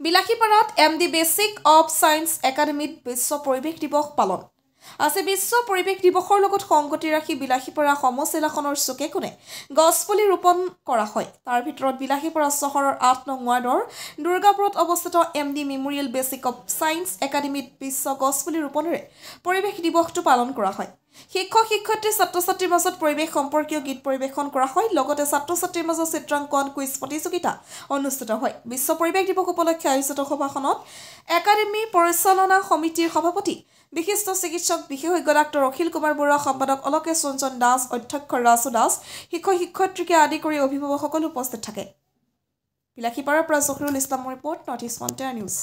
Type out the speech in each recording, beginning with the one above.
বিলাসীপাৰাত MD basic of science একাডেমীত বিশ্ব পৰিৱেশ দিৱস পালন। আজি বিশ্ব পৰিৱেশ দিৱসৰ লগত সংগতি ৰাখি বিলাসীপাৰা সমজিলাখনৰ চুকে কোণে গছপুলি ৰোপণ কৰা হয়। তাৰ ভিতৰত বিলাসীপাৰা চহৰৰ ৮ নং ৱাৰ্ডৰ দুৰ্গাপুৰত অৱস্থিত MD memorial basic of science একাডেমীত বিশ্ব গছপুলি ৰোপণেৰে পৰিৱেশ দিৱসটো পালন কৰা হয়। শিক্ষক শিক্ষয়িত্ৰী ছাত্ৰ-ছাত্ৰীৰ মাজত পৰিৱেশ সম্পৰ্কীয় গীত পৰিৱেশন কৰা হয়। লগতে ছাত্ৰ-ছাত্ৰীৰ মাজত চিত্ৰাংকন কুইজ প্ৰতিযোগিতা অনুষ্ঠিত হয়। বিশ্ব পৰিৱেশ দিৱস উপলক্ষে আয়োজিত সভাখনত একাডেমী পৰিচালনা সমিতিৰ সভাপতি বিশিষ্ট চিকিৎসক বিশেষজ্ঞ ডাক্তৰ অখিল কুমাৰ বৰুৱা, সম্পাদক অলোকেশ ৰঞ্জন দাস, অধ্যক্ষ ৰাজু দাস, শিক্ষক শিক্ষয়িত্ৰীকে আদি কৰি অভিভাৱকসকল উপস্থিত থাকে। বিলাসীপাৰাৰ পৰা জহিৰুল ইছলামৰ report, North East Frontier news.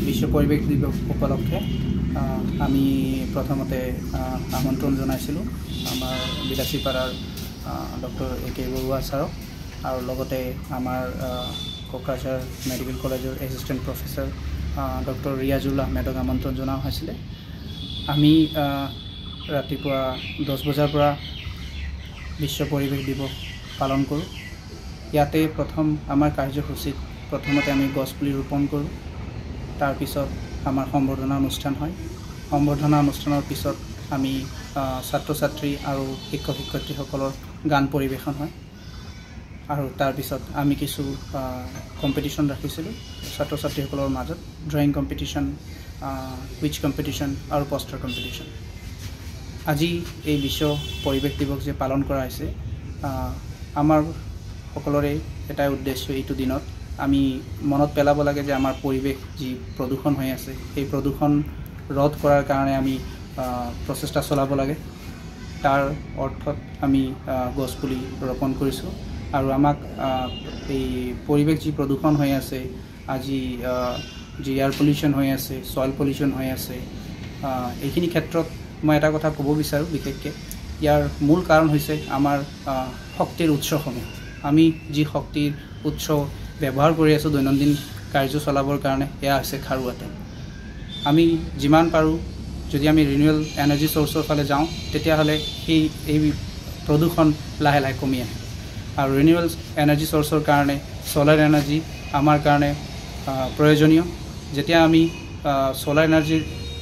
বিশ্ব পৰিৱেশ দিৱস উপলক্ষে আমি প্ৰথমতে আমন্ত্ৰণ জনাইছিলোঁ আমাৰ বিলাসীপাৰাৰ ডক্টৰ AK বৰুৱা ছাৰক, আৰু লগতে আমাৰ কোকৰাঝাৰ মেডিকেল কলেজৰ এছিষ্টেণ্ট প্ৰফেচৰ ডক্টৰ ৰিয়াজুল আহমেদক আমন্ত্ৰণ জনোৱা হৈছিলে। আমি ৰাতিপুৱা 10 বজাৰ পৰা বিশ্ব পৰিৱেশ দিৱস পালন কৰোঁ। ইয়াতে প্ৰথম আমাৰ কাৰ্যসূচীত প্ৰথমতে আমি গছপুলি ৰোপণ কৰোঁ। তাৰপিছত আমাৰ সম্বৰ্ধনা অনুষ্ঠান হয়। সম্বৰ্ধনা অনুষ্ঠানৰ পিছত আমি ছাত্ৰ-ছাত্ৰী আৰু শিক্ষক শিক্ষয়িত্ৰীসকলৰ গান পৰিৱেশন হয়, আৰু তাৰপিছত আমি কিছু কম্পিটিশ্যন ৰাখিছিলোঁ ছাত্ৰ-ছাত্ৰীসকলৰ মাজত, ড্ৰয়িং কম্পিটিশ্যন, কুইজ কম্পিটিশ্যন আৰু পষ্টাৰ কম্পিটিশ্যন। আজি এই বিশ্ব পৰিৱেশ দিৱস যে পালন কৰা হৈছে, আমাৰ সকলোৰে এটাই উদ্দেশ্য, এইটো দিনত আমি মনত পেলাব লাগে যে আমাৰ পৰিৱেশ যি প্ৰদূষণ হৈ আছে, সেই প্ৰদূষণ ৰোধ কৰাৰ কাৰণে আমি প্ৰচেষ্টা চলাব লাগে। তাৰ অৰ্থত আমি গছপুলি ৰোপণ কৰিছোঁ। আৰু আমাক এই পৰিৱেশ যি প্ৰদূষণ হৈ আছে, আজি যি এয়াৰ পলিউশ্যন হৈ আছে, ছইল পলিউশ্যন হৈ আছে, এইখিনি ক্ষেত্ৰত মই এটা কথা ক'ব বিচাৰোঁ। বিশেষকৈ ইয়াৰ মূল কাৰণ হৈছে আমাৰ শক্তিৰ উৎসসমূহ। আমি যি শক্তিৰ উৎস ব্যৱহাৰ কৰি আছোঁ দৈনন্দিন কাৰ্য চলাবৰ কাৰণে, এয়া হৈছে খাৰুৱা তেল। আমি যিমান পাৰোঁ যদি আমি ৰিনিউৱেবল এনাৰ্জি চ'ৰ্চৰ ফালে যাওঁ, তেতিয়াহ'লে এই প্ৰদূষণ লাহে লাহে কমি আহে। আৰু ৰিনিউৱেবল এনাৰ্জি চ'ৰ্চৰ কাৰণে ছ'লাৰ এনাৰ্জি আমাৰ কাৰণে প্ৰয়োজনীয়। যেতিয়া আমি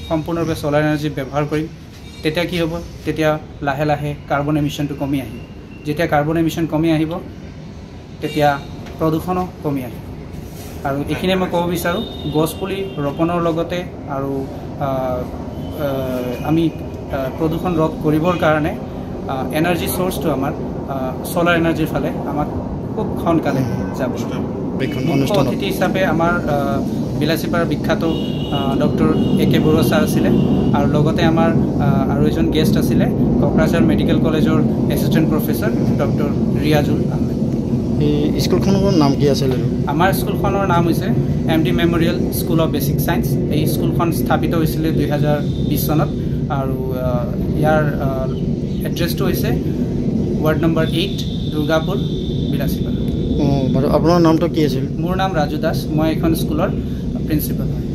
সম্পূৰ্ণৰূপে ছ'লাৰ এনাৰ্জি ব্যৱহাৰ কৰিম, তেতিয়া কি হ'ব? তেতিয়া লাহে লাহে কাৰ্বন এমিশ্যনটো কমি আহিব। যেতিয়া কাৰ্বন এমিশ্যন কমি আহিব, তেতিয়া প্ৰদূষণো কমি আহিব। আৰু এইখিনিয়ে মই ক'ব বিচাৰোঁ, গছপুলি ৰোপণৰ লগতে আৰু আমি প্ৰদূষণ ৰোধ কৰিবৰ কাৰণে এনাৰ্জি চ'ৰ্চটো আমাৰ ছ'লাৰ এনাৰ্জিৰ ফালে আমাক খুব সোনকালে যাব। মুখ্য অতিথি হিচাপে আমাৰ বিলাসীপাৰাৰ বিখ্যাত ডক্টৰ AK বৰুৱা ছাৰ আছিলে, আৰু লগতে আমাৰ আৰু এজন গেষ্ট আছিলে কোকৰাঝাৰ মেডিকেল কলেজৰ assistant professor doctor Riazul Ahmed. এই স্কুলখনৰ নাম কি আছিল? আমাৰ স্কুলখনৰ নাম হৈছে MD memorial school of basic science. এই স্কুলখন স্থাপিত হৈছিলে 2020 চনত, আৰু ইয়াৰ এড্ৰেছটো হৈছে ৱাৰ্ড নম্বৰ 8, দুৰ্গাপুৰ, বিলাসীপাৰা। বাৰু আপোনাৰ নামটো কি আছিল? মোৰ নাম ৰাজু দাস। মই এখন স্কুলৰ প্ৰিন্সিপাল হয়।